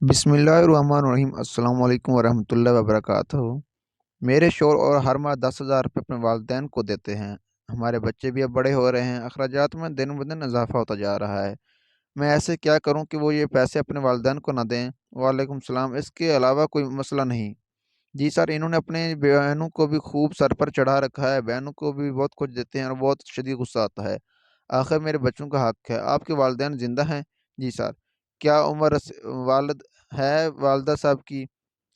بسم اللہ الرحمن الرحیم۔ السلام علیکم ورحمۃ اللہ وبرکاتہ۔ میرے شوہر اور ہر ماہ 10,000 روپے اپنے والدین کو دیتے ہیں۔ ہمارے بچے بھی اب بڑے ہو رہے ہیں، اخراجات میں دن بدن اضافہ ہوتا جا رہا ہے۔ میں ایسے کیا کروں کہ وہ یہ پیسے اپنے والدین کو نہ دیں؟ وعلیکم السلام۔ اس کے علاوہ کوئی مسئلہ نہیں؟ جی سر، انہوں نے اپنے بہنوں کو بھی خوب سر پر چڑھا رکھا ہے، بہنوں کو بھی بہت کچھ دیتے ہیں اور بہت شدید غصہ آتا ہے۔ آخر میرے بچوں کا حق ہے۔ آپ کے والدین زندہ ہیں؟ جی سر۔ کیا عمر والد ہے والدہ صاحب کی؟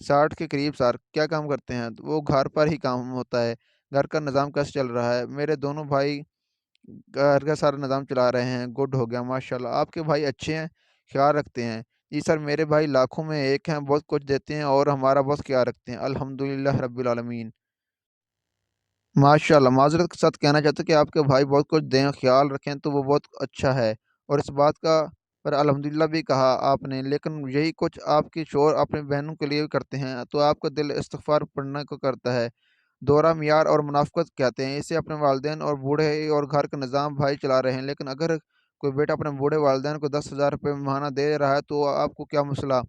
60 کے قریب سر۔ کیا کام کرتے ہیں؟ وہ گھر پر ہی کام ہوتا ہے۔ گھر کا نظام کیسے چل رہا ہے؟ میرے دونوں بھائی گھر کا سارا نظام چلا رہے ہیں۔ گڈ ہو گیا، ماشاءاللہ۔ آپ کے بھائی اچھے ہیں، خیال رکھتے ہیں؟ جی سر، میرے بھائی لاکھوں میں ایک ہیں، بہت کچھ دیتے ہیں اور ہمارا بہت خیال رکھتے ہیں، الحمدللہ رب العالمین۔ ماشاءاللہ، معذرت کے ساتھ کہنا چاہتا ہوں کہ آپ کے بھائی بہت کچھ دیں، خیال رکھیں تو وہ بہت اچھا ہے، اور اس بات کا پر الحمدللہ بھی کہا آپ نے، لیکن یہی کچھ آپ کے شوہر اپنے بہنوں کے لیے بھی کرتے ہیں تو آپ کا دل استغفار پڑھنے کو کرتا ہے۔ دورہ معیار اور منافقت کہتے ہیں اسے۔ اپنے والدین اور بوڑھے اور گھر کا نظام بھائی چلا رہے ہیں، لیکن اگر کوئی بیٹا اپنے بوڑھے والدین کو 10,000 روپے ماہانہ دے رہا ہے تو آپ کو کیا مسئلہ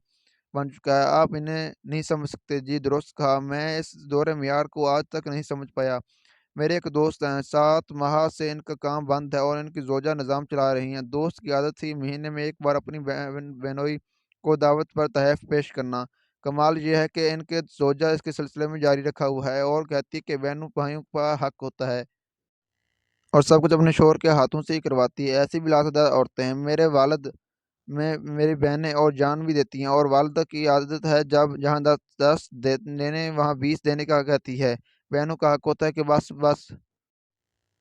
بن چکا ہے؟ آپ انہیں نہیں سمجھ سکتے؟ جی درست کہا، میں اس دور معیار کو آج تک نہیں سمجھ پایا۔ میرے ایک دوست ہیں، 7 ماہ سے ان کا کام بند ہے اور ان کی زوجہ نظام چلا رہی ہیں۔ دوست کی عادت تھی مہینے میں ایک بار اپنی بہنوئی کو دعوت پر تحائف پیش کرنا۔ کمال یہ ہے کہ ان کے زوجہ اس کے سلسلے میں جاری رکھا ہوا ہے اور کہتی ہے کہ بہنوں بھائیوں کا حق ہوتا ہے اور سب کچھ اپنے شوہر کے ہاتھوں سے ہی کرواتی ہے۔ ایسی بھی لاکھدار عورتیں ہیں۔ میرے والد میں میری بہنیں اور جان بھی دیتی ہیں، اور والدہ کی عادت ہے جب جہاں 10 دینے وہاں 20 دینے کا کہتی ہے۔ بہنوں کا حق ہوتا ہے کہ بس بس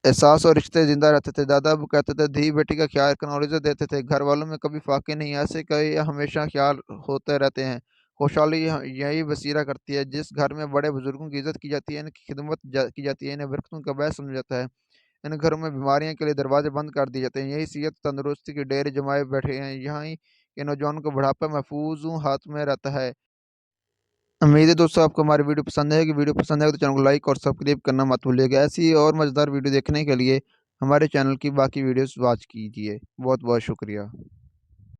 احساس اور رشتے زندہ رہتے تھے۔ دادا ابو کہتے تھے دھی بیٹی کا خیال رکھنا اور عزت دیتے تھے، گھر والوں میں کبھی فاقے نہیں۔ ایسے کئی ہمیشہ خیال ہوتے رہتے ہیں۔ خوشحالی یہی بصیرہ کرتی ہے جس گھر میں بڑے بزرگوں کی عزت کی جاتی ہے، ان کی خدمت کی جاتی ہے، انہیں برکتوں کا باعث سمجھا جاتا ہے۔ ان گھروں میں بیماریاں کے لیے دروازے بند کر دیے جاتے ہیں۔ یہی صحت تندرستی کے ڈیرے جمائے بیٹھے ہیں، یہاں ہی کے نوجوانوں کا بڑھاپا محفوظ ہاتھ میں رہتا ہے۔ امید ہے دوستوں آپ کو ہماری ویڈیو پسند ہے کہ ویڈیو پسند ہے تو چینل کو لائک اور سبسکرائب کرنا مت بھولیے گا۔ ایسی اور مزیدار ویڈیو دیکھنے کے لیے ہمارے چینل کی باقی ویڈیوز واچ کیجیے۔ بہت بہت شکریہ۔